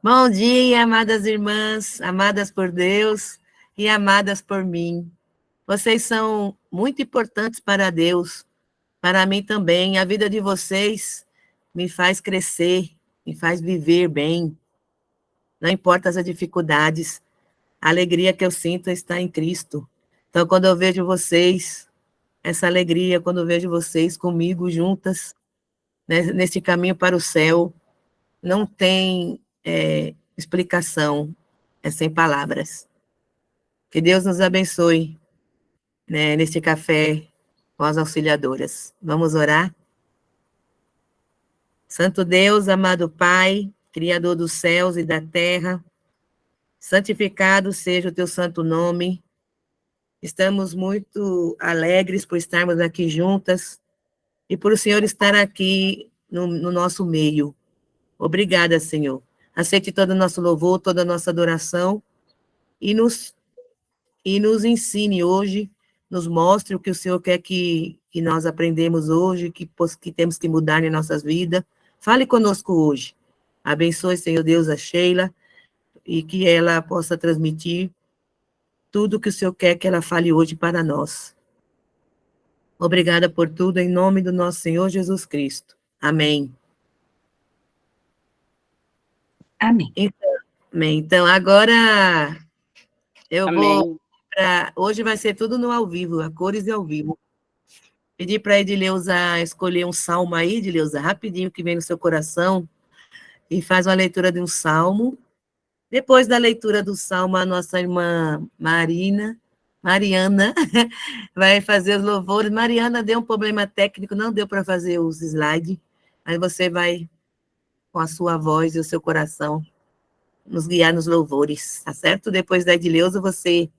Bom dia, amadas irmãs, amadas por Deus e amadas por mim. Vocês são muito importantes para Deus, para mim também. A vida de vocês me faz crescer, me faz viver bem. Não importa as dificuldades, a alegria que eu sinto está em Cristo. Então, quando eu vejo vocês, essa alegria, quando eu vejo vocês comigo juntas, né, nesse caminho para o céu, não tem explicação, é sem palavras. Que Deus nos abençoe, né, neste café com as auxiliadoras. Vamos orar? Santo Deus, amado Pai, Criador dos céus e da terra, santificado seja o teu santo nome. Estamos muito alegres por estarmos aqui juntas e por o Senhor estar aqui no nosso meio. Obrigada, Senhor. Aceite todo o nosso louvor, toda a nossa adoração e nos ensine hoje, nos mostre o que o Senhor quer que nós aprendemos hoje, que temos que mudar em nossas vidas. Fale conosco hoje. Abençoe, Senhor Deus, a Sheila e que ela possa transmitir tudo o que o Senhor quer que ela fale hoje para nós. Obrigada por tudo, em nome do nosso Senhor Jesus Cristo. Amém. Amém. Então agora eu vou Amém. hoje vai ser tudo no ao vivo, a cores e ao vivo. Pedir para a Edileuza escolher um salmo aí, Edileuza, rapidinho, que vem no seu coração, e faz uma leitura de um salmo. Depois da leitura do salmo, a nossa irmã Mariana, vai fazer os louvores. Mariana deu um problema técnico, não deu para fazer os slides. Aí você vai, com a sua voz e o seu coração, nos guiar nos louvores, tá certo? Depois da Edileuza, você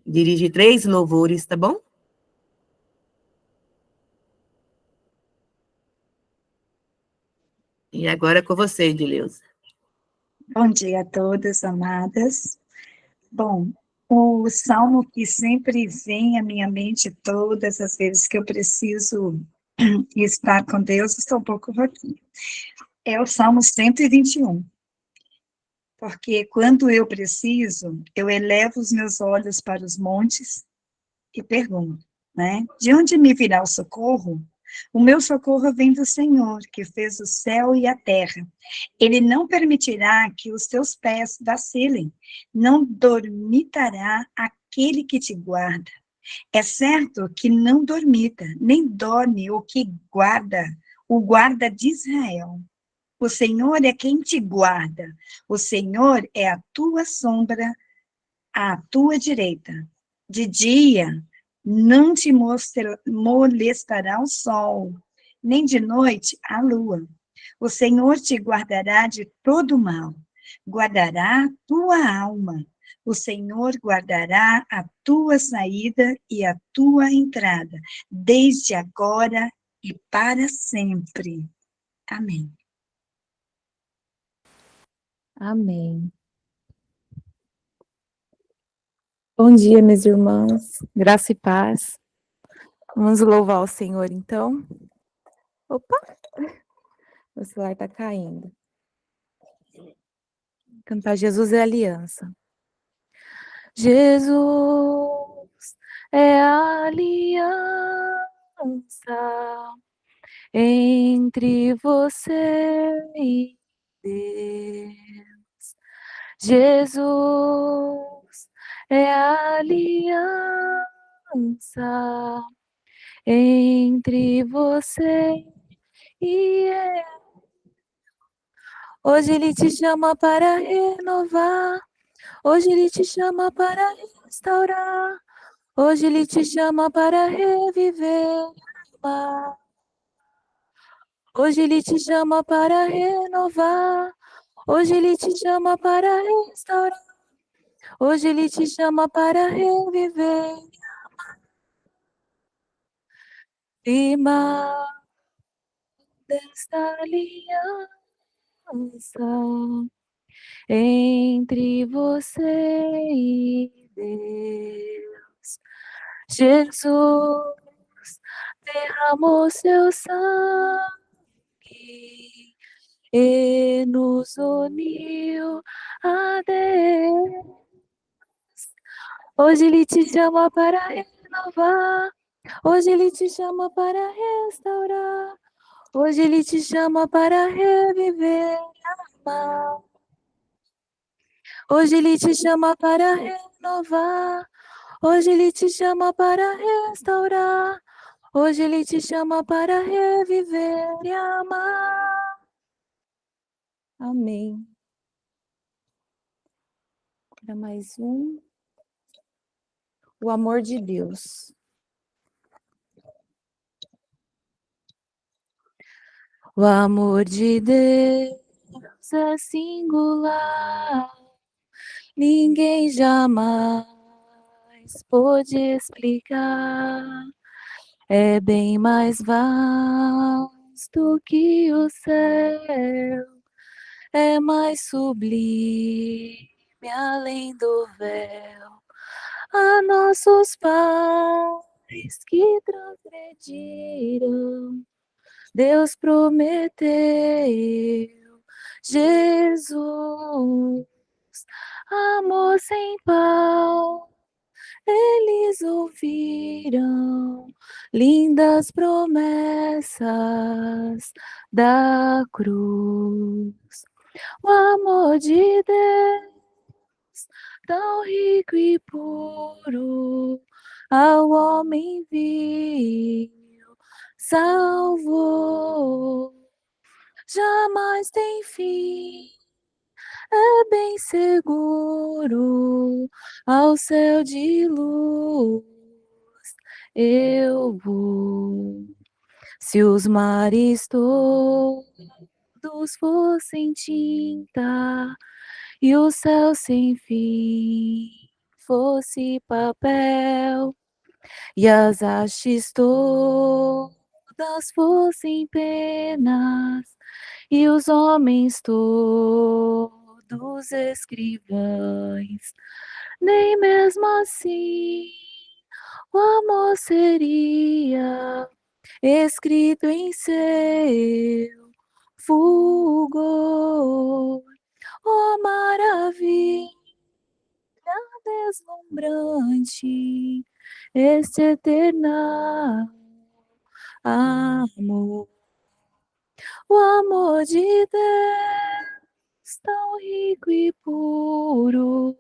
dirige 3 louvores, tá bom? E agora é com você, Edileuza. Bom dia a todas, amadas. Bom, o salmo que sempre vem à minha mente todas as vezes que eu preciso estar com Deus, estou um pouco roquinha, é o Salmo 121. Porque quando eu preciso, eu elevo os meus olhos para os montes e pergunto, né? De onde me virá o socorro? O meu socorro vem do Senhor, que fez o céu e a terra. Ele não permitirá que os teus pés vacilem, não dormitará aquele que te guarda. É certo que não dormita, nem dorme o guarda de Israel. O Senhor é quem te guarda, o Senhor é a tua sombra à tua direita. De dia não te molestará o sol, nem de noite a lua. O Senhor te guardará de todo mal, guardará a tua alma. O Senhor guardará a tua saída e a tua entrada, desde agora e para sempre. Amém. Amém. Bom dia, minhas irmãs, graça e paz. Vamos louvar o Senhor, então. Opa! O celular está caindo. Cantar Jesus é aliança. Jesus é a aliança entre você e Deus. Jesus é a aliança entre você e eu. Hoje Ele te chama para renovar, hoje Ele te chama para restaurar, hoje Ele te chama para reviver. Hoje Ele te chama para renovar, hoje Ele te chama para restaurar, hoje Ele te chama para reviver. Firma desta aliança entre você e Deus. Jesus derramou seu sangue e nos uniu a Deus. Hoje Ele te chama para renovar, hoje Ele te chama para restaurar, hoje Ele te chama para reviver e amar. Hoje Ele te chama para renovar, hoje Ele te chama para restaurar, hoje Ele te chama para reviver e amar. Amém. Para mais um. O amor de Deus. O amor de Deus é singular, ninguém jamais pôde explicar. É bem mais vasto que o céu, é mais sublime além do véu. A nossos pais que transgrediram, Deus prometeu Jesus, amor sem pau. Eles ouviram lindas promessas da cruz. O amor de Deus, tão rico e puro, ao homem viu, salvou. Jamais tem fim, é bem seguro, ao céu de luz eu vou. Se os mares todos fossem tinta e o céu sem fim fosse papel e as hastes todas fossem penas e os homens todos escrivães, nem mesmo assim o amor seria escrito em seu fulgor. Oh, maravilha deslumbrante, este eterno amor. O amor de Deus, tão rico e puro,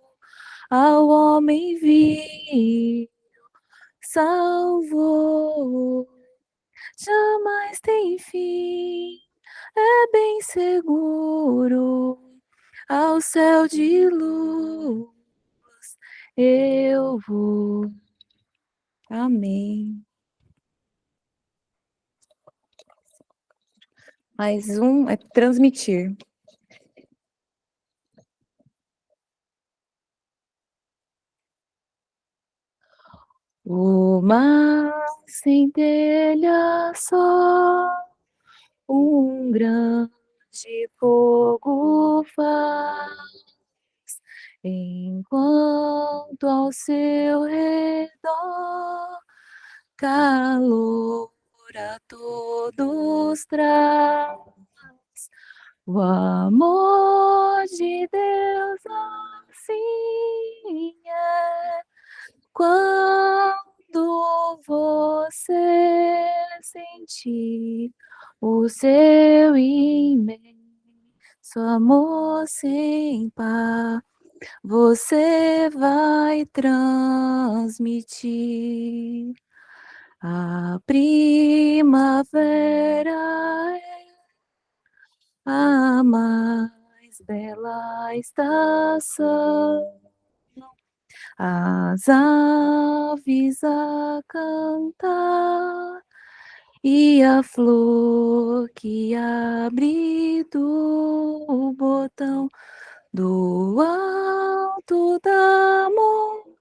ao homem viu, salvou. Jamais tem fim, é bem seguro, ao céu de luz eu vou. Amém. Mais um é transmitir. O mar centelha só, um grande fogo faz, enquanto ao seu redor calor a todos traz. O amor de Deus assim é, quando você sentir o seu imenso amor sem par, você vai transmitir. A primavera é a mais bela estação, as aves a cantar e a flor que abre do botão do alto da montanha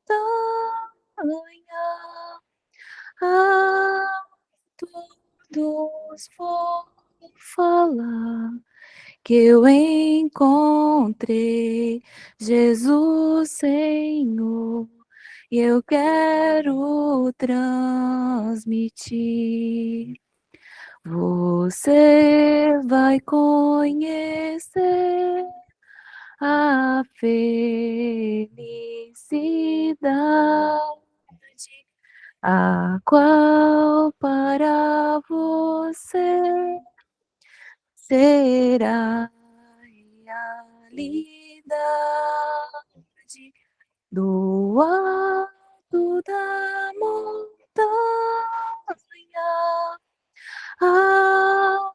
a todos vou falar que eu encontrei Jesus Senhor e eu quero transmitir. Você vai conhecer a felicidade, a qual para você será realidade do alto da montanha a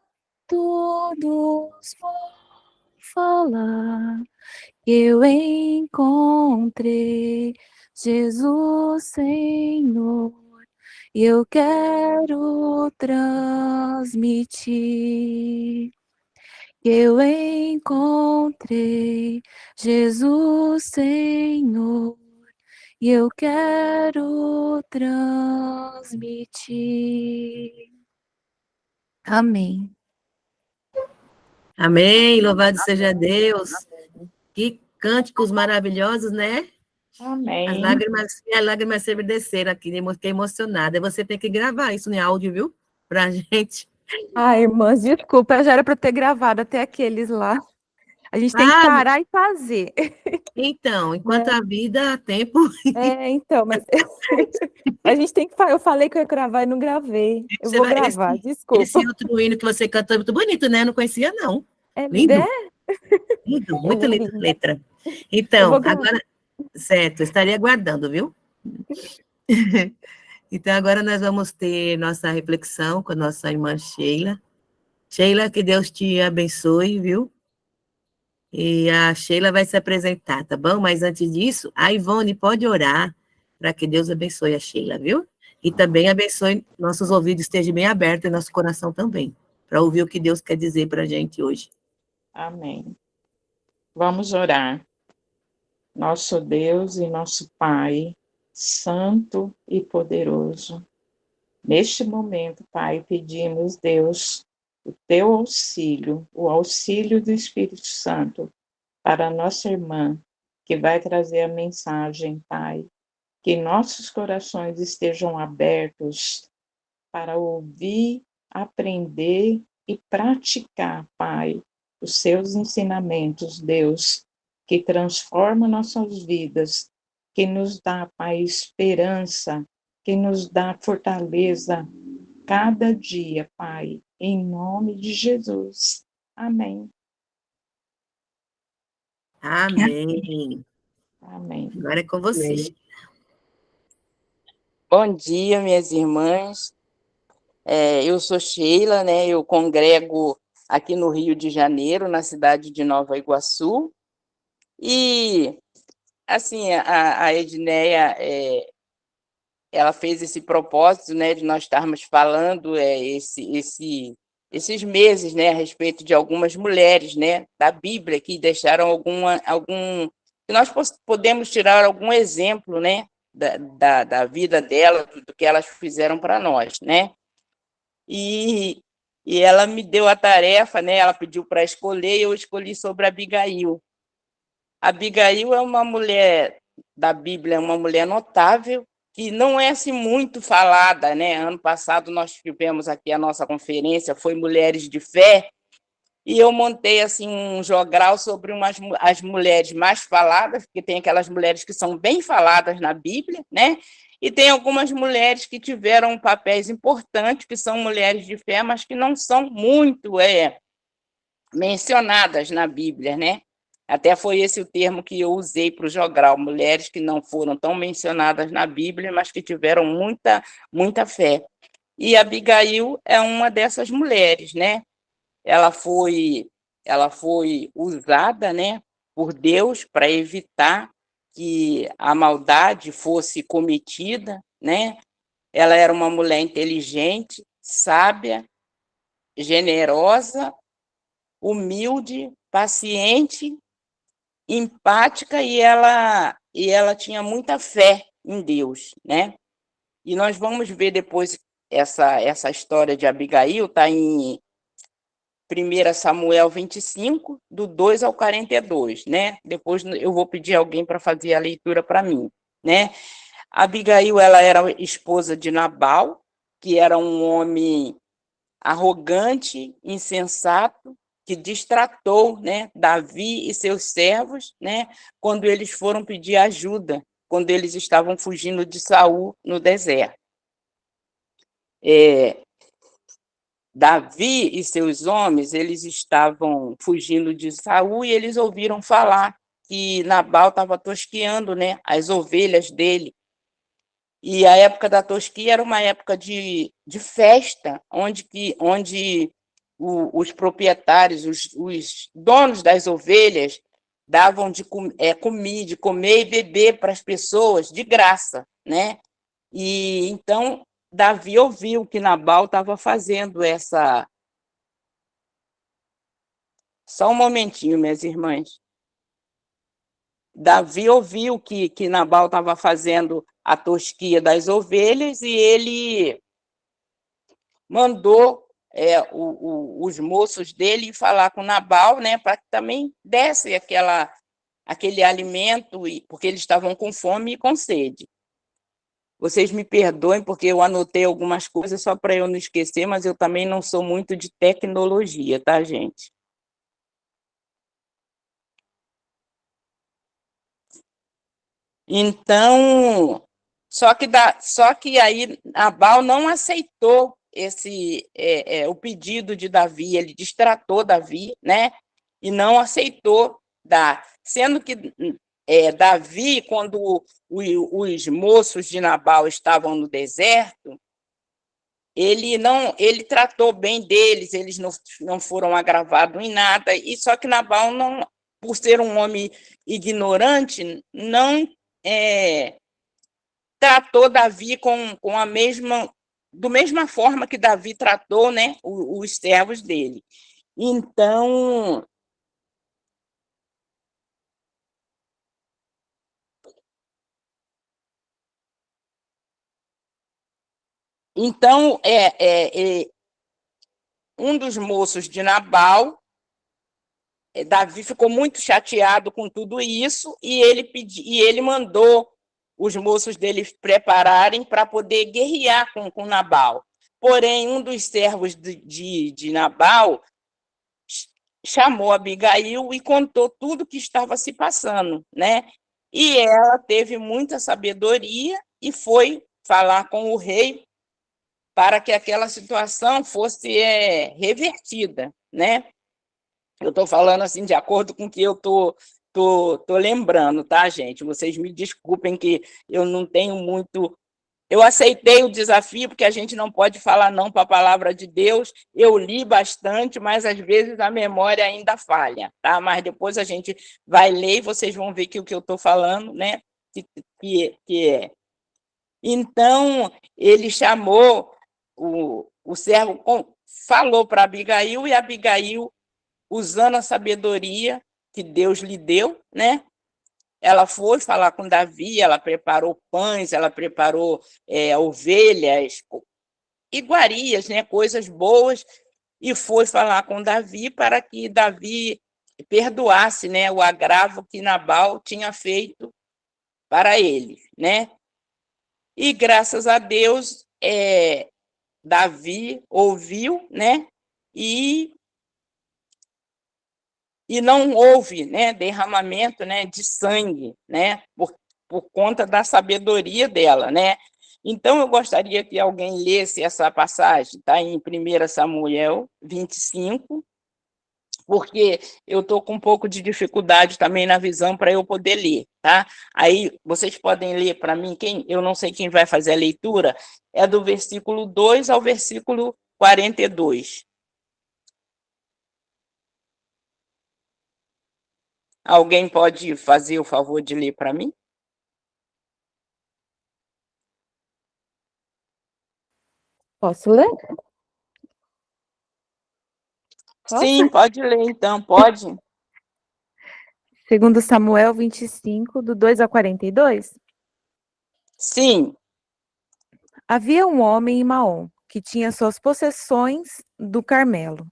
todos vou falar que eu encontrei Jesus Senhor e eu quero transmitir que eu encontrei Jesus Senhor e eu quero transmitir. Amém. Amém, louvado seja Deus. Que cânticos maravilhosos, né? Amém. As lágrimas sempre desceram aqui, fiquei emocionada. Você tem que gravar isso em áudio, viu? Pra gente. Ah, irmãs, desculpa, já era para ter gravado até aqueles lá. A gente tem que Ah, parar e fazer. então, enquanto a vida há tempo. Então, mas a gente tem que eu falei que eu ia gravar e não gravei. Eu vou gravar, desculpa. Esse outro hino que você cantou é muito bonito, né? Eu não conhecia, não. É, Lindo. né? Lindo, muito Ele é linda a lindo. letra. Eu Então, vou gravar. agora, certo, estaria aguardando, viu? Então, agora nós vamos ter nossa reflexão com a nossa irmã Sheila. Sheila, que Deus te abençoe, viu? E a Sheila vai se apresentar, tá bom? Mas antes disso, a Ivone pode orar para que Deus abençoe a Sheila, viu? E também abençoe nossos ouvidos, esteja bem aberto e nosso coração também, para ouvir o que Deus quer dizer para a gente hoje. Amém. Vamos orar. Nosso Deus e nosso Pai, santo e poderoso, neste momento, Pai, pedimos, Deus, o teu auxílio, o auxílio do Espírito Santo para a nossa irmã, que vai trazer a mensagem, Pai, que nossos corações estejam abertos para ouvir, aprender e praticar, Pai, os seus ensinamentos, Deus, que transforma nossas vidas, que nos dá, Pai, esperança, que nos dá fortaleza cada dia, Pai, em nome de Jesus. Amém. Amém. Amém. Agora é com você. Bom dia, minhas irmãs. Eu sou Sheila, né? Eu congrego aqui no Rio de Janeiro, na cidade de Nova Iguaçu. E, assim, a Edneia, ela fez esse propósito, né, de nós estarmos falando esses meses, né, a respeito de algumas mulheres, né, da Bíblia que deixaram que nós podemos tirar algum exemplo, né, da vida dela, do que elas fizeram para nós, né? E ela me deu a tarefa, né? Ela pediu para escolher, e eu escolhi sobre Abigail. Abigail é uma mulher da Bíblia, uma mulher notável, que não é assim muito falada, né? Ano passado nós tivemos aqui a nossa conferência, foi Mulheres de Fé, e eu montei assim um jogral sobre as mulheres mais faladas, porque tem aquelas mulheres que são bem faladas na Bíblia, né? E tem algumas mulheres que tiveram papéis importantes, que são mulheres de fé, mas que não são muito mencionadas na Bíblia, né? Até foi esse o termo que eu usei para o jogral, mulheres que não foram tão mencionadas na Bíblia, mas que tiveram muita fé. E Abigail é uma dessas mulheres, né? Ela foi usada, né, por Deus para evitar que a maldade fosse cometida, né? Ela era uma mulher inteligente, sábia, generosa, humilde, paciente, empática e ela tinha muita fé em Deus, né? E nós vamos ver depois essa história de Abigail, está em 1 Samuel 25, do 2 ao 42, né? Depois eu vou pedir alguém para fazer a leitura para mim, né? Abigail, ela era esposa de Nabal, que era um homem arrogante, insensato, que distratou, né, Davi e seus servos, né, quando eles foram pedir ajuda, quando eles estavam fugindo de Saul no deserto. Davi e seus homens, eles estavam fugindo de Saul e eles ouviram falar que Nabal estava tosqueando, né, as ovelhas dele. E a época da tosquia era uma época de festa, onde os proprietários, os donos das ovelhas, davam de comer e beber para as pessoas de graça, né? E então Davi ouviu que Nabal estava fazendo essa. Só um momentinho, minhas irmãs. Davi ouviu que Nabal estava fazendo a tosquia das ovelhas e ele mandou os moços dele falar com Nabal, né, para que também desse aquele alimento, porque eles estavam com fome e com sede. Vocês me perdoem, porque eu anotei algumas coisas só para eu não esquecer, mas eu também não sou muito de tecnologia, tá, gente? Então, só que aí Nabal não aceitou o pedido de Davi, ele distratou Davi, né? E não aceitou dar. Sendo que Davi, quando os moços de Nabal estavam no deserto, ele tratou bem deles, eles não foram agravados em nada, e só que Nabal, não, por ser um homem ignorante, não tratou Davi com a mesma forma que Davi tratou, né, os servos dele. Então, um dos moços de Nabal, Davi ficou muito chateado com tudo isso e ele mandou os moços dele prepararem para poder guerrear com Nabal. Porém, um dos servos de Nabal chamou Abigail e contou tudo o que estava se passando, né? E ela teve muita sabedoria e foi falar com o rei para que aquela situação fosse revertida, né? Eu estou falando assim de acordo com o que eu tô lembrando, tá, gente? Vocês me desculpem que eu não tenho muito. Eu aceitei o desafio, porque a gente não pode falar não para a palavra de Deus. Eu li bastante, mas às vezes a memória ainda falha, tá? Mas depois a gente vai ler e vocês vão ver que o que eu estou falando, né? Que é. Então, ele chamou o servo, falou para Abigail, e Abigail, usando a sabedoria que Deus lhe deu, né? Ela foi falar com Davi, ela preparou pães, ela preparou ovelhas, iguarias, né? Coisas boas, e foi falar com Davi para que Davi perdoasse, né, o agravo que Nabal tinha feito para ele, né? E graças a Deus, Davi ouviu, né? E não houve, né, derramamento, né, de sangue, né, por conta da sabedoria dela, né. Então, eu gostaria que alguém lesse essa passagem, tá, em 1 Samuel 25, porque eu estou com um pouco de dificuldade também na visão para eu poder ler, tá? Aí, vocês podem ler para mim, eu não sei quem vai fazer a leitura, é do versículo 2 ao versículo 42. Alguém pode fazer o favor de ler para mim? Posso ler? Sim, pode ler, então, pode. Segundo Samuel 25, do 2 ao 42. Sim. Havia um homem em Maom, que tinha suas possessões do Carmelo.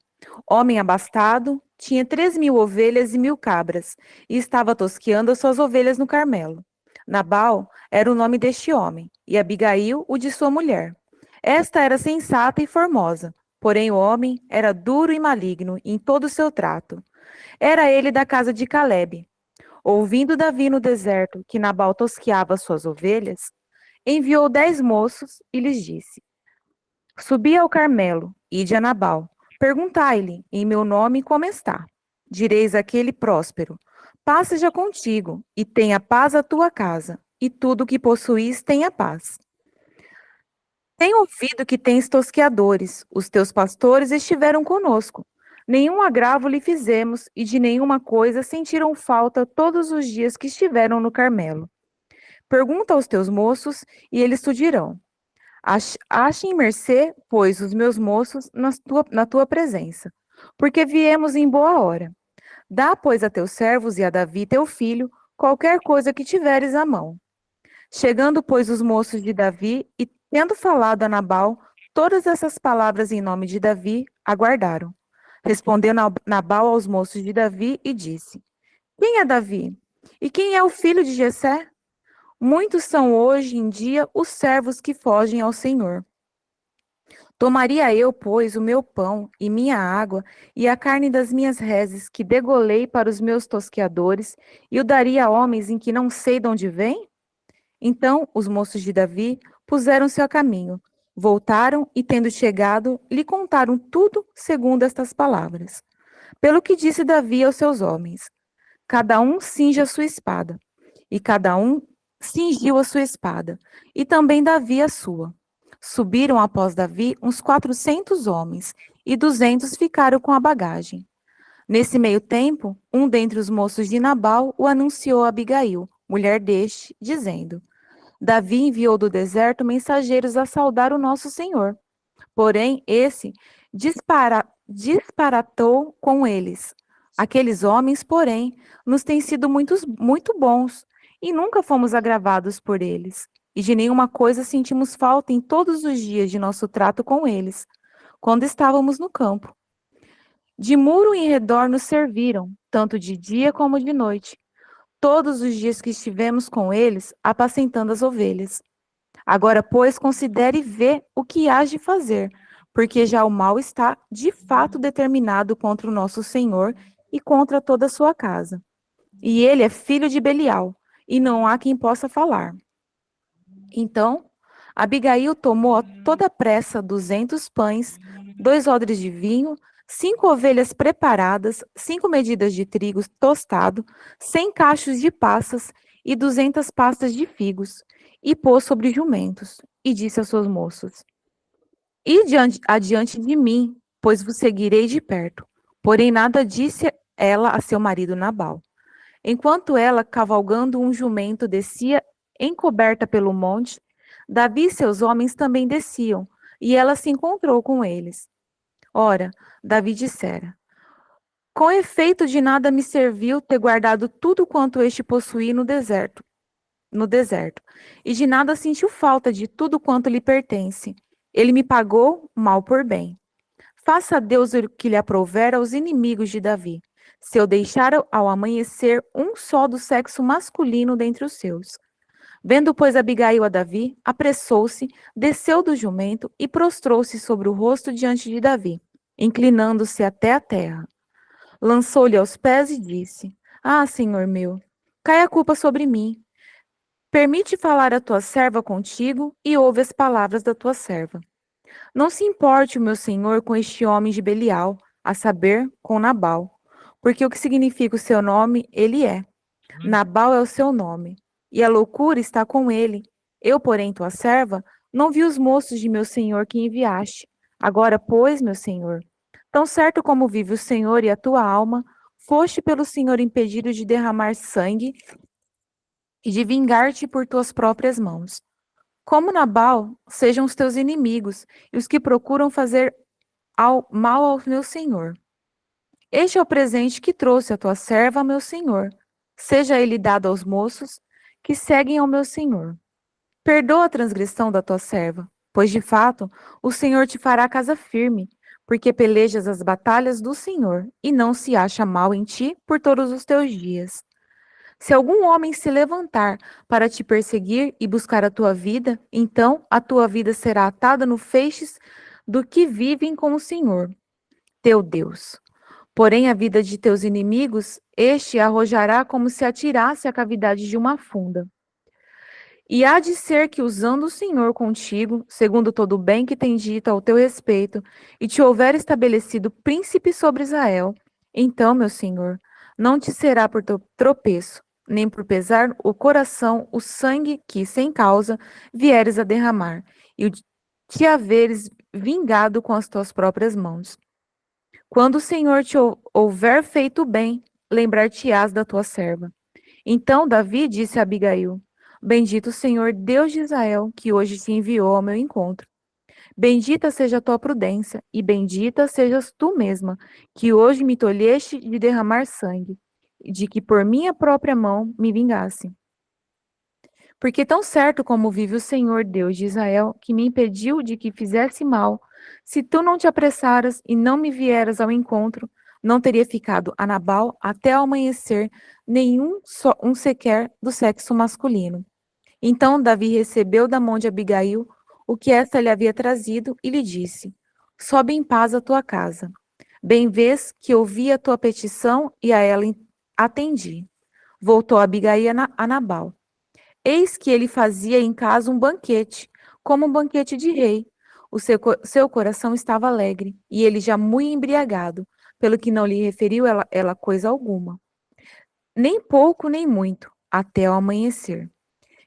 Homem abastado, tinha 3.000 ovelhas e 1.000 cabras, e estava tosqueando as suas ovelhas no Carmelo. Nabal era o nome deste homem, e Abigail o de sua mulher. Esta era sensata e formosa, Porém o homem era duro e maligno em todo o seu trato. Era ele da casa de Calebe. Ouvindo Davi no deserto que Nabal tosqueava suas ovelhas, enviou 10 moços e lhes disse: Subi ao Carmelo, ide a Nabal, perguntai-lhe em meu nome como está. Direis àquele próspero: Paz-seja contigo, e tenha paz a tua casa, e tudo o que possuís tenha paz. Tenho ouvido que tens tosqueadores, os teus pastores estiveram conosco. Nenhum agravo lhe fizemos, e de nenhuma coisa sentiram falta todos os dias que estiveram no Carmelo. Pergunta aos teus moços, e eles te dirão. Achem mercê, pois, os meus moços na tua presença, porque viemos em boa hora. Dá, pois, a teus servos e a Davi, teu filho, qualquer coisa que tiveres à mão. Chegando, pois, os moços de Davi, e tendo falado a Nabal todas essas palavras em nome de Davi, aguardaram. Respondeu Nabal aos moços de Davi e disse: Quem é Davi? E quem é o filho de Jessé? Muitos são hoje em dia os servos que fogem ao Senhor. Tomaria eu, pois, o meu pão e minha água e a carne das minhas reses que degolei para os meus tosqueadores e o daria a homens em que não sei de onde vem? Então os moços de Davi puseram-se a caminho, voltaram e, tendo chegado, lhe contaram tudo segundo estas palavras. Pelo que disse Davi aos seus homens: Cada um cinge a sua espada. E cada um cingiu a sua espada, e também Davi a sua. Subiram após Davi uns 400 homens, e 200 ficaram com a bagagem. Nesse meio tempo, um dentre os moços de Nabal o anunciou a Abigail, mulher deste, dizendo: Davi enviou do deserto mensageiros a saudar o nosso senhor. Porém, esse disparatou com eles. Aqueles homens, porém, nos têm sido muito bons, e nunca fomos agravados por eles. E de nenhuma coisa sentimos falta em todos os dias de nosso trato com eles, quando estávamos no campo. De muro em redor nos serviram, tanto de dia como de noite, todos os dias que estivemos com eles, apacentando as ovelhas. Agora, pois, considere e vê o que hás de fazer, porque já o mal está, de fato, determinado contra o nosso Senhor e contra toda a sua casa. E ele é filho de Belial, e não há quem possa falar. Então, Abigail tomou a toda pressa 200 pães, 2 odres de vinho, 5 ovelhas preparadas, 5 medidas de trigo tostado, 100 cachos de passas e 200 pastas de figos, e pôs sobre jumentos, e disse aos seus moços: Ide adiante de mim, pois vos seguirei de perto. Porém nada disse ela a seu marido Nabal. Enquanto ela, cavalgando um jumento, descia encoberta pelo monte, Davi e seus homens também desciam, e ela se encontrou com eles. Ora, Davi dissera: Com efeito de nada me serviu ter guardado tudo quanto este possuía no deserto, e de nada sentiu falta de tudo quanto lhe pertence. Ele me pagou mal por bem. Faça a Deus o que lhe aprouver aos inimigos de Davi, se eu deixar ao amanhecer um só do sexo masculino dentre os seus. Vendo, pois, Abigail a Davi, apressou-se, desceu do jumento e prostrou-se sobre o rosto diante de Davi, inclinando-se até a terra. Lançou-lhe aos pés e disse: Ah, Senhor meu, cai a culpa sobre mim. Permite falar a tua serva contigo e ouve as palavras da tua serva. Não se importe o meu senhor com este homem de Belial, a saber, com Nabal, porque o que significa o seu nome, ele é. Nabal é o seu nome, e a loucura está com ele. Eu, porém, tua serva, não vi os moços de meu senhor que enviaste. Agora, pois, meu senhor, tão certo como vive o Senhor e a tua alma, foste pelo Senhor impedido de derramar sangue e de vingar-te por tuas próprias mãos. Como Nabal, sejam os teus inimigos e os que procuram fazer mal ao meu senhor. Este é o presente que trouxe a tua serva, meu senhor. Seja ele dado aos moços que seguem ao meu senhor. Perdoa a transgressão da tua serva, pois de fato o Senhor te fará casa firme, porque pelejas as batalhas do Senhor e não se acha mal em ti por todos os teus dias. Se algum homem se levantar para te perseguir e buscar a tua vida, então a tua vida será atada no feixes do que vivem com o Senhor, teu Deus. Porém, a vida de teus inimigos, este arrojará como se atirasse à cavidade de uma funda. E há de ser que, usando o Senhor contigo, segundo todo o bem que tem dito ao teu respeito, e te houver estabelecido príncipe sobre Israel, então, meu Senhor, não te será por tropeço, nem por pesar o coração o sangue que, sem causa, vieres a derramar, e o te haveres vingado com as tuas próprias mãos. Quando o Senhor te houver feito bem, lembrar-te-ás da tua serva. Então Davi disse a Abigail: Bendito o Senhor, Deus de Israel, que hoje te enviou ao meu encontro. Bendita seja a tua prudência, e bendita sejas tu mesma, que hoje me tolheste de derramar sangue, e de que por minha própria mão me vingasse. Porque tão certo como vive o Senhor, Deus de Israel, que me impediu de que fizesse mal, se tu não te apressaras e não me vieras ao encontro, não teria ficado a Nabal até ao amanhecer nenhum só um sequer do sexo masculino. Então Davi recebeu da mão de Abigail o que esta lhe havia trazido e lhe disse: Sobe em paz à tua casa. Bem vês que ouvi a tua petição e a ela atendi. Voltou Abigail a Nabal. Eis que ele fazia em casa um banquete, como um banquete de rei. O seu coração estava alegre, e ele já muito embriagado, pelo que não lhe referiu ela coisa alguma. Nem pouco, nem muito, até ao amanhecer.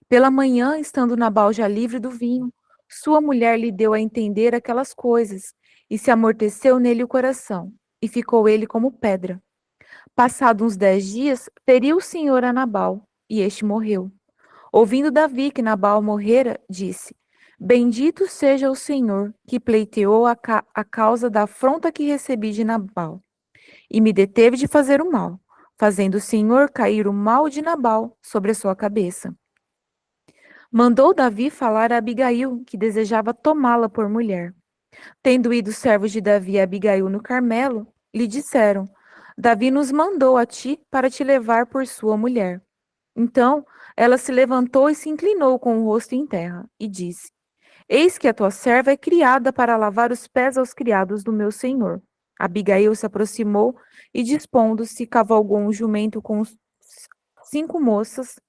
Pela manhã, estando Nabal já livre do vinho, sua mulher lhe deu a entender aquelas coisas, e se amorteceu nele o coração, e ficou ele como pedra. Passados uns 10 dias, feriu o Senhor a Nabal, e este morreu. Ouvindo Davi que Nabal morrera, disse: Bendito seja o Senhor, que pleiteou a causa da afronta que recebi de Nabal, e me deteve de fazer o mal, fazendo o Senhor cair o mal de Nabal sobre a sua cabeça. Mandou Davi falar a Abigail, que desejava tomá-la por mulher. Tendo ido os servos de Davi a Abigail no Carmelo, lhe disseram: Davi nos mandou a ti para te levar por sua mulher. Então ela se levantou e se inclinou com o rosto em terra, e disse: Eis que a tua serva é criada para lavar os pés aos criados do meu senhor. Abigail se aproximou e, dispondo-se, cavalgou um jumento com 5 moças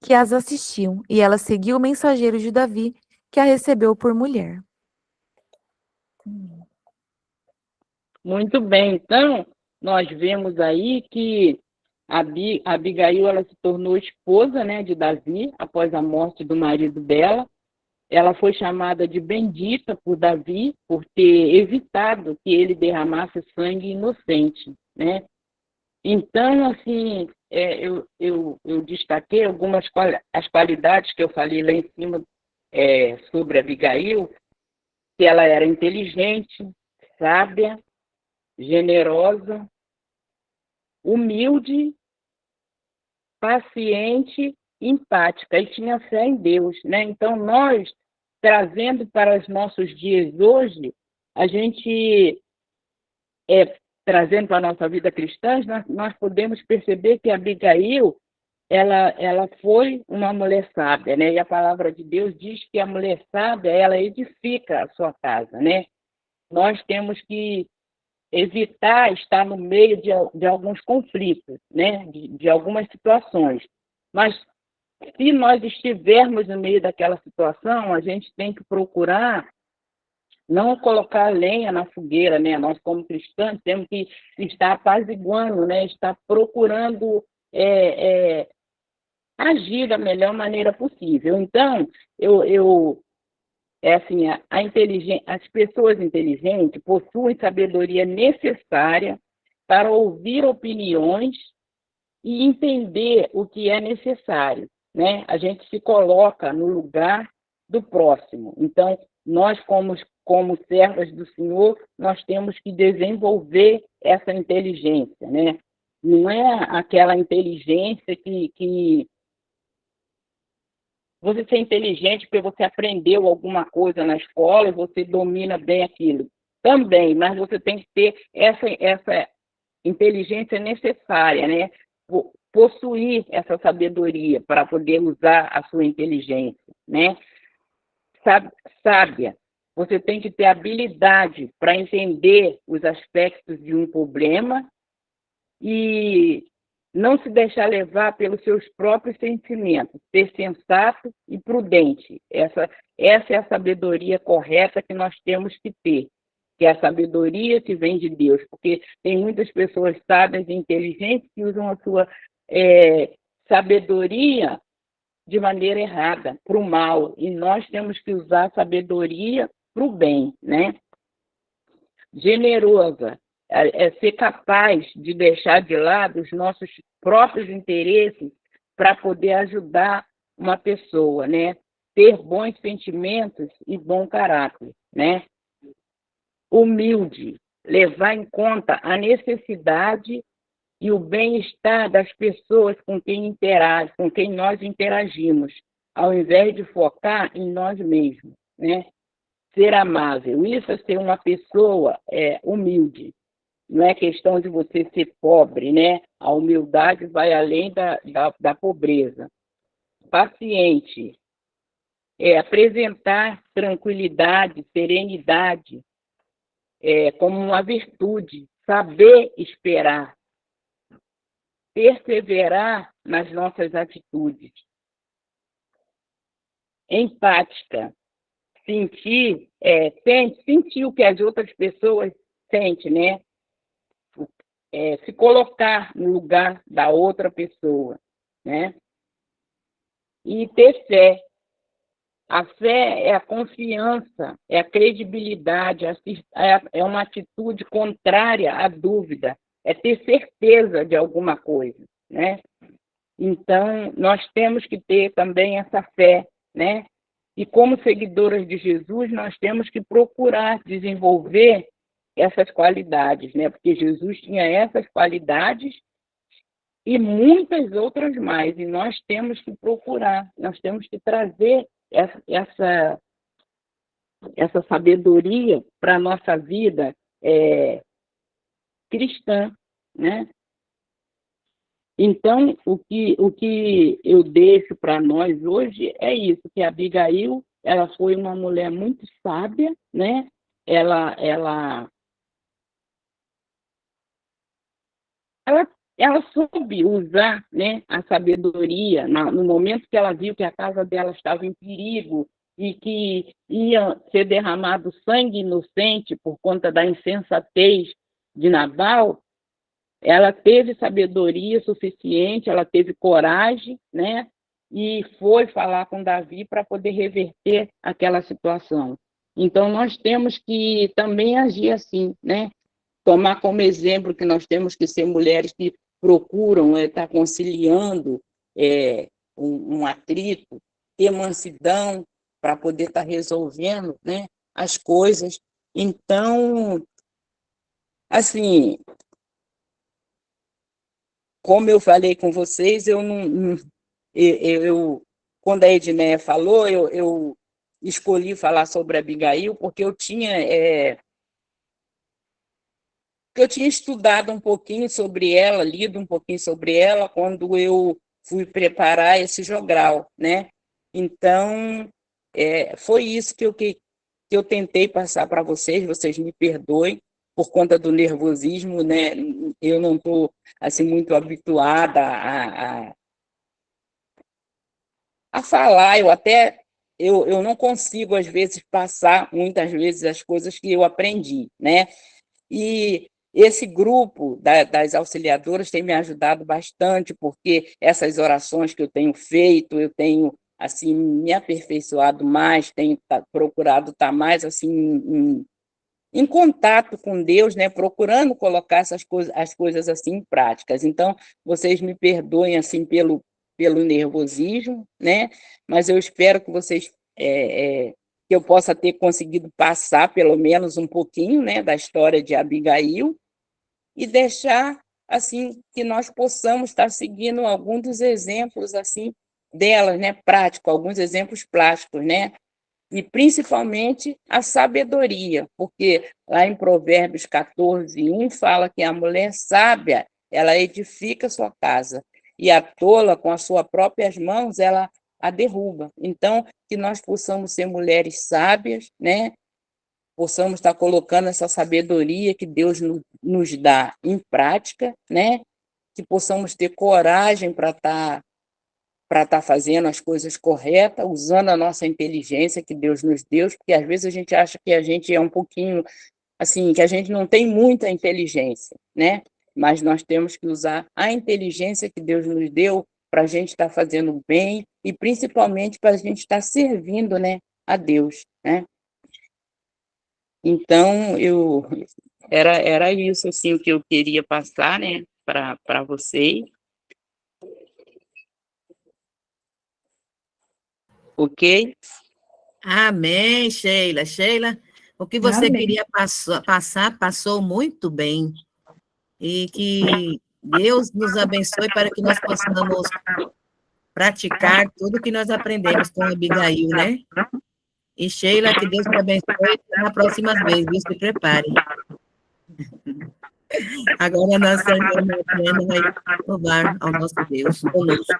que as assistiam, e ela seguiu o mensageiro de Davi, que a recebeu por mulher. Muito bem, então, nós vemos aí que Abigail ela se tornou esposa, né, de Davi, após a morte do marido dela. Ela foi chamada de bendita por Davi, por ter evitado que ele derramasse sangue inocente, né? Então, assim, eu destaquei algumas as qualidades que eu falei lá em cima sobre Abigail, que ela era inteligente, sábia, generosa, humilde, paciente, empática, e tinha fé em Deus, né? Então, nós, trazendo para os nossos dias hoje, a gente, trazendo para a nossa vida cristã, nós podemos perceber que Abigail, ela foi uma mulher sábia, né? E a palavra de Deus diz que a mulher sábia, ela edifica a sua casa, né? Nós temos que evitar estar no meio de alguns conflitos, né? De algumas situações. Mas, se nós estivermos no meio daquela situação, a gente tem que procurar não colocar lenha na fogueira, né? Nós, como cristãos, temos que estar apaziguando, né? Estar procurando agir da melhor maneira possível. Então, assim, as pessoas inteligentes possuem sabedoria necessária para ouvir opiniões e entender o que é necessário, né? A gente se coloca no lugar do próximo. Então, nós, como servas do Senhor, nós temos que desenvolver essa inteligência, né? Não é aquela inteligência que você ser inteligente porque você aprendeu alguma coisa na escola e você domina bem aquilo. Também, mas você tem que ter essa inteligência necessária, né? Possuir essa sabedoria para poder usar a sua inteligência, né? Sábia. você tem que ter habilidade para entender os aspectos de um problema e não se deixar levar pelos seus próprios sentimentos, ser sensato e prudente. Essa é a sabedoria correta que nós temos que ter, que é a sabedoria que vem de Deus, porque tem muitas pessoas sábias e inteligentes que usam a sua sabedoria de maneira errada, para o mal, e nós temos que usar a sabedoria para o bem, né? Generosa, ser capaz de deixar de lado os nossos próprios interesses para poder ajudar uma pessoa, né? Ter bons sentimentos e bom caráter, né? Humilde, levar em conta a necessidade e o bem-estar das pessoas com quem nós interagimos, ao invés de focar em nós mesmos, né? Ser amável, isso é ser uma pessoa humilde. Não é questão de você ser pobre, né? A humildade vai além da pobreza. Paciente, apresentar tranquilidade, serenidade, como uma virtude, saber esperar, perseverar nas nossas atitudes. Empática, sentir o que as outras pessoas sentem, né? Se colocar no lugar da outra pessoa, né? E ter fé. A fé é a confiança, é a credibilidade, é uma atitude contrária à dúvida, é ter certeza de alguma coisa, né? Então, nós temos que ter também essa fé, né? E como seguidoras de Jesus, nós temos que procurar desenvolver essas qualidades, né? Porque Jesus tinha essas qualidades e muitas outras mais, e nós temos que procurar, nós temos que trazer essa sabedoria para a nossa vida cristã, né? Então, o que eu deixo para nós hoje é isso, que a Abigail, ela foi uma mulher muito sábia, né? Ela soube usar, né, a sabedoria no momento que ela viu que a casa dela estava em perigo e que ia ser derramado sangue inocente por conta da insensatez de Nabal. Ela teve sabedoria suficiente, ela teve coragem, né, e foi falar com Davi para poder reverter aquela situação. Então, nós temos que também agir assim, né? Tomar como exemplo que nós temos que ser mulheres que procuram estar conciliando um atrito, ter mansidão para poder estar resolvendo, né, as coisas. Então, assim, como eu falei com vocês, quando a Edneia falou, eu escolhi falar sobre a Abigail porque eu tinha estudado um pouquinho sobre ela, lido um pouquinho sobre ela quando eu fui preparar esse jogral, né? Então, foi isso que eu tentei passar para vocês me perdoem por conta do nervosismo, né? Eu não estou assim, muito habituada a falar, eu não consigo, às vezes, passar, muitas vezes, as coisas que eu aprendi, né? E esse grupo das auxiliadoras tem me ajudado bastante, porque essas orações que eu tenho feito, eu tenho assim me aperfeiçoado mais, tenho procurado estar mais assim em contato com Deus, né? Procurando colocar as coisas assim em práticas. Então, vocês me perdoem assim pelo nervosismo, né? Mas eu espero que vocês que eu possa ter conseguido passar pelo menos um pouquinho, né, da história de Abigail e deixar assim que nós possamos estar seguindo alguns dos exemplos assim delas, né, alguns exemplos práticos, né? E principalmente a sabedoria, porque lá em Provérbios 14:1 fala que a mulher sábia, ela edifica sua casa, e a tola, com as suas próprias mãos, ela a derruba. Então, que nós possamos ser mulheres sábias, né? possamos estar colocando essa sabedoria que Deus nos dá em prática, né? Que possamos ter coragem para estar fazendo as coisas corretas, usando a nossa inteligência que Deus nos deu, porque às vezes a gente acha que a gente é um pouquinho, assim, que a gente não tem muita inteligência, né? Mas nós temos que usar a inteligência que Deus nos deu para a gente estar fazendo bem e principalmente para a gente estar servindo, né, a Deus, né? Então, era isso, assim, o que eu queria passar, né, para vocês. Ok? Amém, Sheila. Sheila, o que você Amém. queria passar, passou muito bem. E que Deus nos abençoe para que nós possamos praticar tudo que nós aprendemos com a Abigail, né? E Sheila, que Deus te abençoe na próxima vez, viu? Se prepare. Agora a nossa irmã Mariana vai louvar ao nosso Deus conosco.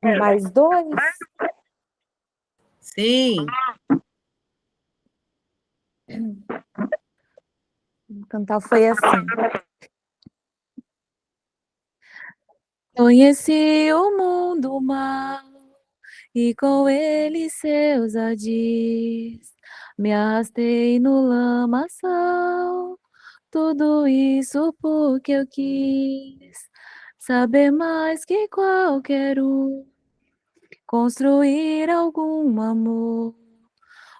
Mais dois? Sim, Vou cantar foi assim. Conheci o mundo mal e com ele seus adis. Me arrastei no lamaçal, tudo isso porque eu quis saber mais que qualquer um, construir algum amor,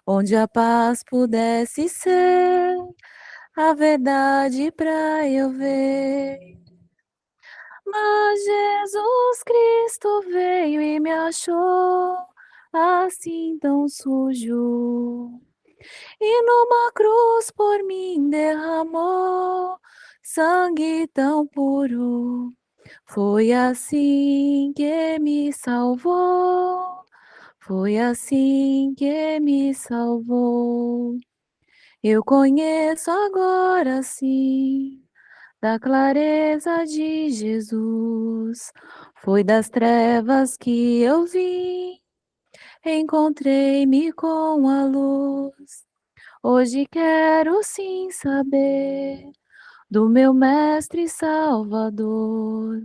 onde a paz pudesse ser a verdade pra eu ver. Mas Jesus Cristo veio e me achou assim tão sujo, e numa cruz por mim derramou sangue tão puro. Foi assim que me salvou, foi assim que me salvou. Eu conheço agora sim da clareza de Jesus. Foi das trevas que eu vim, encontrei-me com a luz. Hoje quero sim saber do meu Mestre e Salvador.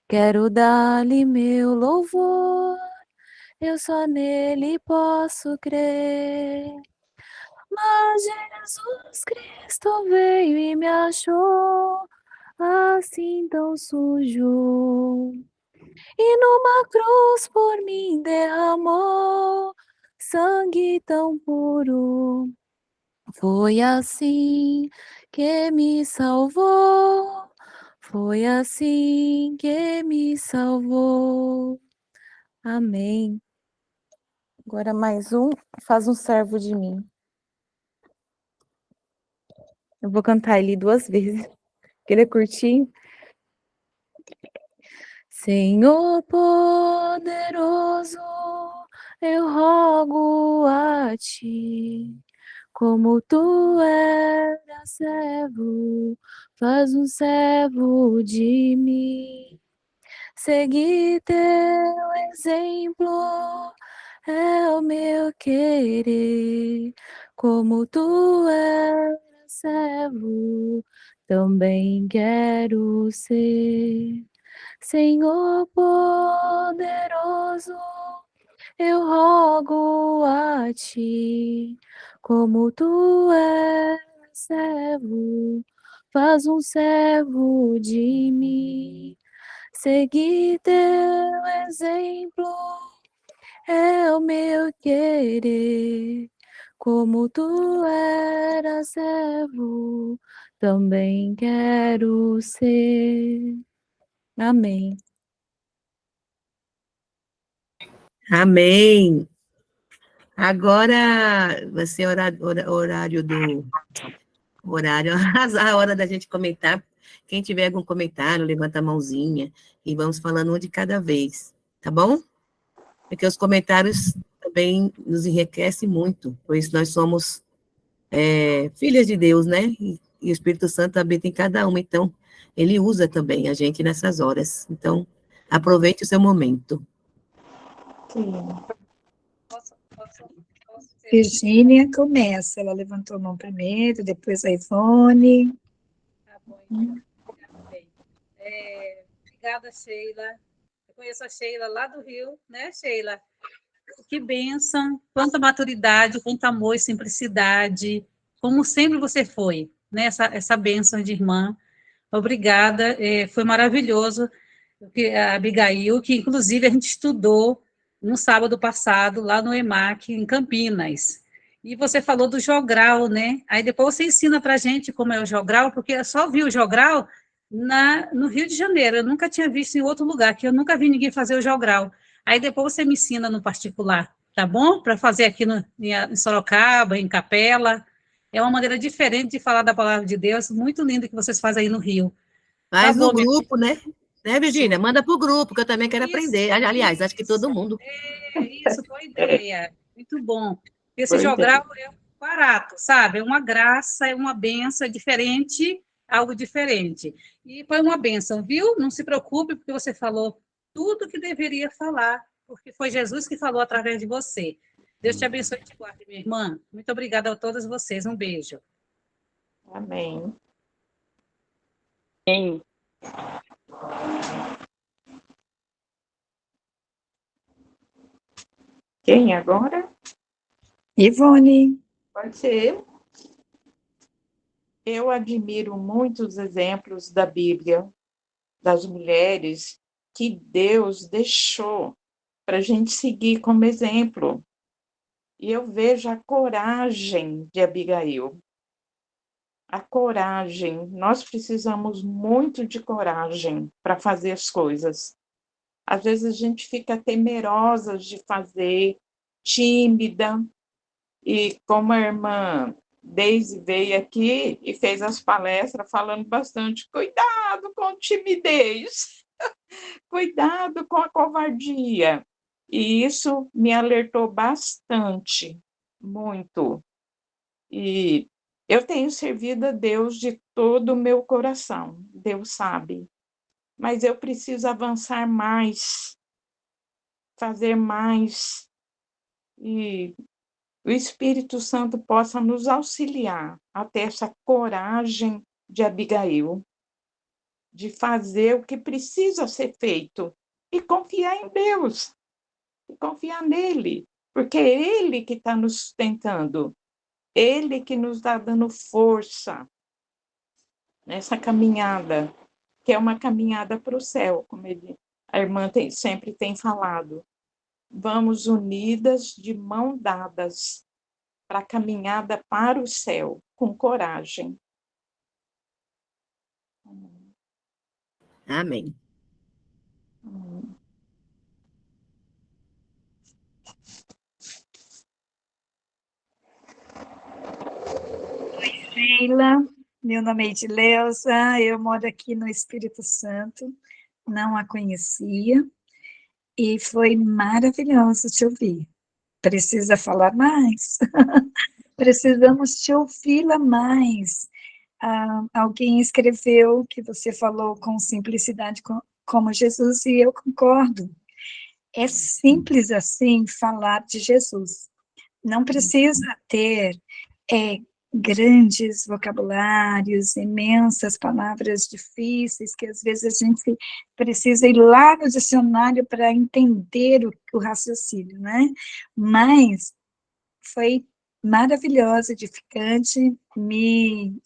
Quero dar-lhe meu louvor, eu só nele posso crer. Mas Jesus Cristo veio e me achou assim tão sujo, e numa cruz por mim derramou sangue tão puro. Foi assim que me salvou, foi assim que me salvou. Amém. Agora mais um, faz um servo de mim. Eu vou cantar ele 2 vezes, porque ele é curtinho. Senhor poderoso, eu rogo a ti, como tu eras servo, faz um servo de mim. Seguir teu exemplo é o meu querer, como tu eras servo, também quero ser. Senhor poderoso, eu rogo a ti, como tu és servo, faz um servo de mim. Seguir teu exemplo é o meu querer, como tu eras servo, também quero ser. Amém. amém. Agora vai ser horário do... Horário, a hora da gente comentar. Quem tiver algum comentário, levanta a mãozinha e vamos falando um de cada vez, tá bom? Porque os comentários também nos enriquecem muito, pois nós somos filhas de Deus, né? E o Espírito Santo habita em cada uma, então Ele usa também a gente nessas horas. Então, aproveite o seu momento. Sim. Virgínia começa, ela levantou a mão primeiro, depois a Ivone. Tá bom, então. Bem. Obrigada, Sheila. Eu conheço a Sheila lá do Rio, né, Sheila? Que bênção, quanta maturidade, quanto amor e simplicidade, como sempre você foi, né? Essa bênção de irmã. Obrigada, foi maravilhoso. A Abigail, que inclusive a gente estudou no sábado passado, lá no EMAC, em Campinas. E você falou do jogral, né? Aí depois você ensina para a gente como é o jogral, porque eu só vi o jogral no Rio de Janeiro, eu nunca tinha visto em outro lugar, que eu nunca vi ninguém fazer o jogral. Aí depois você me ensina no particular, tá bom? Para fazer aqui em Sorocaba, em Capela. É uma maneira diferente de falar da palavra de Deus, muito linda que vocês fazem aí no Rio. Tá Faz no bom, minha grupo, né? Né, Virgínia? Manda para o grupo, que eu também quero Isso, aprender. Aliás, acho que todo mundo. isso, boa ideia. Muito bom. Esse Boa jogral ideia. é barato, sabe? É uma graça, é uma benção, é diferente, algo diferente. E foi uma benção, viu? Não se preocupe, porque você falou tudo que deveria falar, porque foi Jesus que falou através de você. Deus te abençoe e te guarde, minha irmã. Muito obrigada a todas vocês. Um beijo. Amém. Amém. Quem agora? Ivone, Pode ser eu. Eu admiro muitos exemplos da Bíblia, das mulheres que Deus deixou para a gente seguir como exemplo. E eu vejo a coragem de Abigail. A coragem. Nós precisamos muito de coragem para fazer as coisas. Às vezes a gente fica temerosa de fazer, tímida. E como a irmã Deise veio aqui e fez as palestras falando bastante, cuidado com timidez, cuidado com a covardia. E isso me alertou bastante, muito. E eu tenho servido a Deus de todo o meu coração, Deus sabe. Mas eu preciso avançar mais, fazer mais. E o Espírito Santo possa nos auxiliar a ter essa coragem de Abigail, de fazer o que precisa ser feito e confiar em Deus, e confiar nele, porque é Ele que está nos sustentando, Ele que nos está dando força nessa caminhada, que é uma caminhada para o céu, como a irmã sempre tem falado. Vamos unidas de mão dadas para a caminhada para o céu, com coragem. Amém. Sheila, meu nome é Edileuza, eu moro aqui no Espírito Santo, não a conhecia, e foi maravilhoso te ouvir. Precisa falar mais? Precisamos te ouvi-la mais. Alguém escreveu que você falou com simplicidade como Jesus, e eu concordo. É simples assim falar de Jesus. Não precisa ter grandes vocabulários, imensas palavras difíceis, que às vezes a gente precisa ir lá no dicionário para entender o raciocínio, né? Mas foi maravilhosa, edificante, me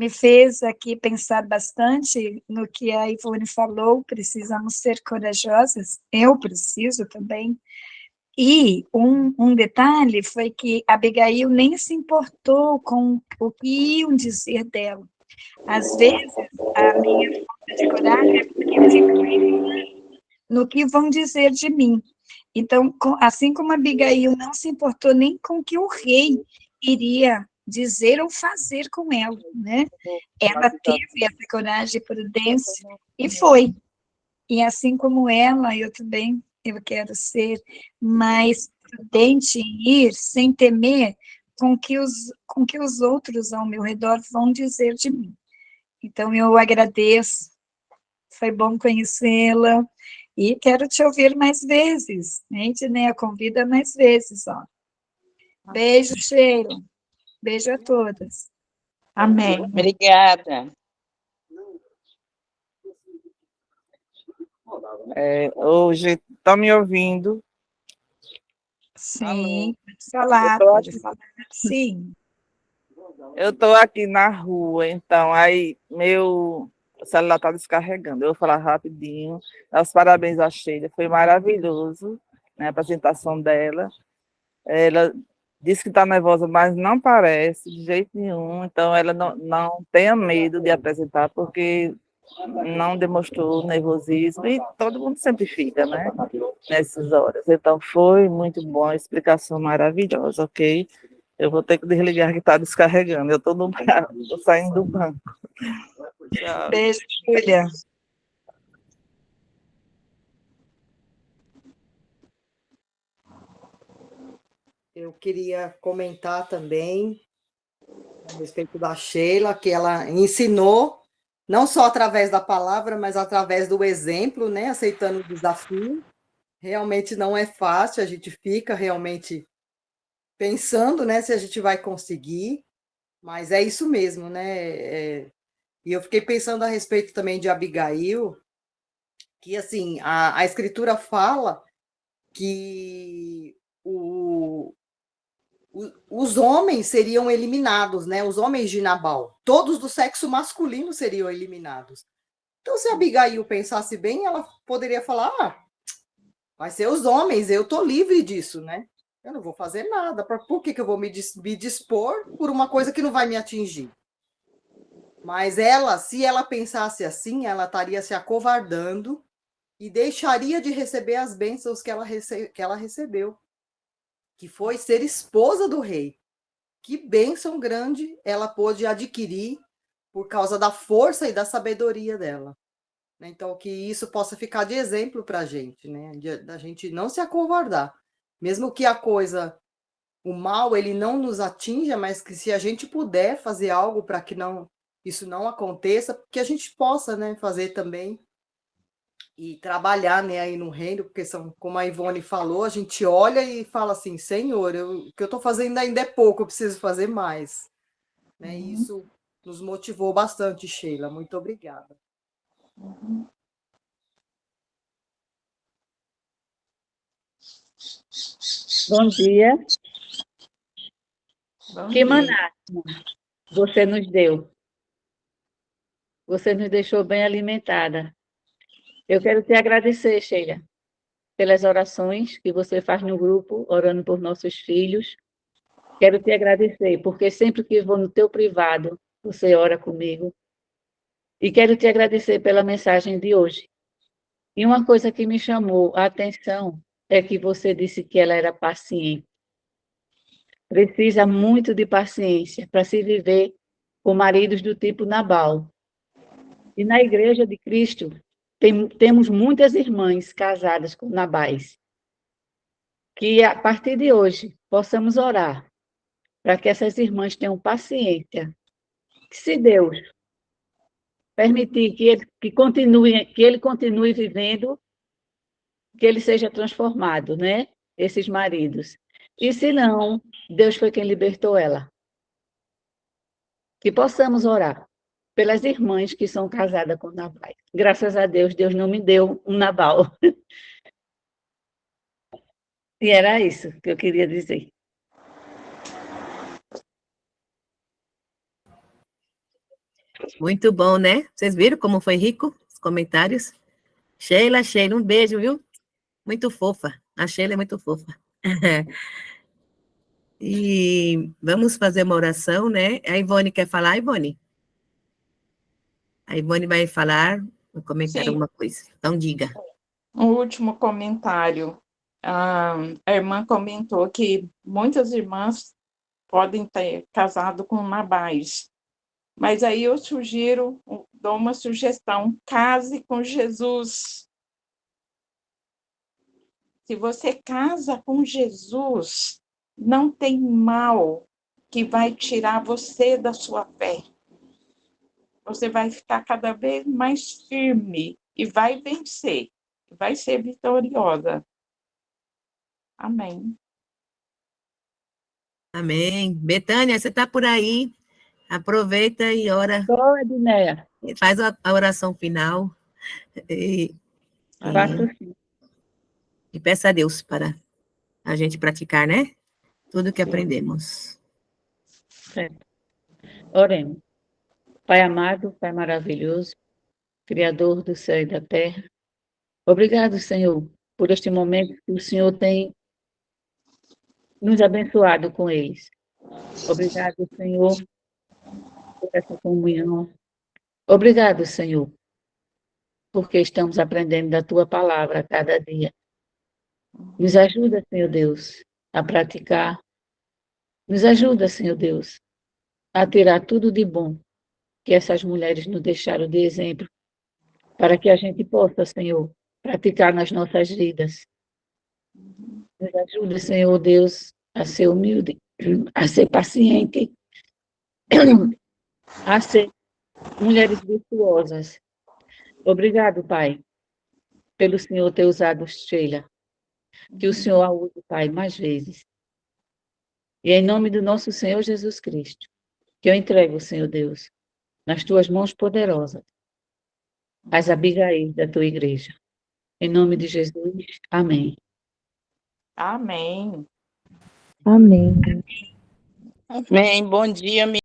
fez aqui pensar bastante no que a Ivone falou, precisamos ser corajosas, eu preciso também. E um detalhe foi que Abigail nem se importou com o que iam dizer dela. Às vezes, a minha falta de coragem é porque eu fico no que vão dizer de mim. Então, assim como Abigail não se importou nem com o que o rei iria dizer ou fazer com ela, né? Ela teve essa coragem e prudência e foi. E assim como ela, eu também, eu quero ser mais prudente em ir, sem temer com que os outros ao meu redor vão dizer de mim. Então, eu agradeço, foi bom conhecê-la, e quero te ouvir mais vezes. A gente, né, convida mais vezes, ó. Beijo, Sheila. Beijo a todas. Amém. Obrigada. Hoje, tá me ouvindo? Sim, Eu pode tô falar. Sim. Eu estou aqui na rua, então aí meu celular está descarregando. Eu vou falar rapidinho. Dar os parabéns à Sheila, foi maravilhoso, né, a apresentação dela. Ela disse que está nervosa, mas não parece de jeito nenhum. Então ela não tenha medo de apresentar, porque não demonstrou nervosismo e todo mundo sempre fica, né, nessas horas. Então foi muito bom, a explicação maravilhosa, ok? Eu vou ter que desligar que está descarregando. Eu estou tô saindo do banco. Tchau. Beijo, Júlia. Eu queria comentar também a respeito da Sheila, que ela ensinou, não só através da palavra, mas através do exemplo, né? Aceitando o desafio. Realmente não é fácil, a gente fica realmente pensando, né, se a gente vai conseguir, mas é isso mesmo, né? E eu fiquei pensando a respeito também de Abigail, que assim, a Escritura fala que os homens seriam eliminados, né? Os homens de Nabal, todos do sexo masculino seriam eliminados. Então, se a Abigail pensasse bem, ela poderia falar: vai ser os homens, eu estou livre disso, né? Eu não vou fazer nada. Por que eu vou me dispor por uma coisa que não vai me atingir? Mas ela, se ela pensasse assim, ela estaria se acovardando e deixaria de receber as bênçãos que ela recebeu, que foi ser esposa do rei. Que bênção grande ela pôde adquirir por causa da força e da sabedoria dela. Então, que isso possa ficar de exemplo para a gente, né? Da gente não se acovardar. Mesmo que a coisa, o mal, ele não nos atinja, mas que se a gente puder fazer algo para que isso não aconteça, que a gente possa, né, fazer também e trabalhar, né, aí no reino, porque como a Ivone falou, a gente olha e fala assim: Senhor, o que eu estou fazendo ainda é pouco, eu preciso fazer mais. Né? E isso nos motivou bastante, Sheila. Muito obrigada. Bom dia. Bom Que dia. maná você nos deu. Você nos deixou bem alimentada. Eu quero te agradecer, Sheila, pelas orações que você faz no grupo, orando por nossos filhos. Quero te agradecer, porque sempre que vou no teu privado, você ora comigo. E quero te agradecer pela mensagem de hoje. E uma coisa que me chamou a atenção é que você disse que ela era paciente. Precisa muito de paciência para se viver com maridos do tipo Nabal. E na Igreja de Cristo, temos muitas irmãs casadas com Nabais. Que a partir de hoje possamos orar para que essas irmãs tenham paciência. Que se Deus permitir que ele continue vivendo, que ele seja transformado, né? Esses maridos. E se não, Deus foi quem libertou ela. Que possamos orar pelas irmãs que são casadas com Nabal. Graças a Deus, Deus não me deu um Nabal. E era isso que eu queria dizer. Muito bom, né? Vocês viram como foi rico os comentários? Sheila, um beijo, viu? Muito fofa. A Sheila é muito fofa. E vamos fazer uma oração, né? A Ivone quer falar, Ivone? A Ivone vai falar, vai comentar Sim. alguma coisa. Então, diga. Um último comentário. A irmã comentou que muitas irmãs podem ter casado com Nabais. Mas aí eu dou uma sugestão: case com Jesus. Se você casa com Jesus, não tem mal que vai tirar você da sua fé. você vai ficar cada vez mais firme e vai vencer, vai ser vitoriosa. Amém. Amém. Betânia, você está por aí? Aproveita e ora, Só, Edneia. faz a oração final e, Faço sim. e peça a Deus para a gente praticar, né? Tudo que Sim. aprendemos. Certo. Oremos. Pai amado, Pai maravilhoso, Criador do céu e da terra, obrigado, Senhor, por este momento que o Senhor tem nos abençoado com eles. Obrigado, Senhor, por essa comunhão. Obrigado, Senhor, porque estamos aprendendo da Tua palavra a cada dia. Nos ajuda, Senhor Deus, a praticar. Nos ajuda, Senhor Deus, a tirar tudo de bom que essas mulheres nos deixaram de exemplo, para que a gente possa, Senhor, praticar nas nossas vidas. Nos ajuda, Senhor Deus, a ser humilde, a ser paciente, a ser mulheres virtuosas. Obrigado, Pai, pelo Senhor ter usado Sheila. Que o Senhor a use, Pai, mais vezes. E em nome do nosso Senhor Jesus Cristo, que eu entrego, Senhor Deus, nas tuas mãos poderosas, as Abigail da tua igreja. Em nome de Jesus, amém. Amém. Amém. Amém. Bom dia,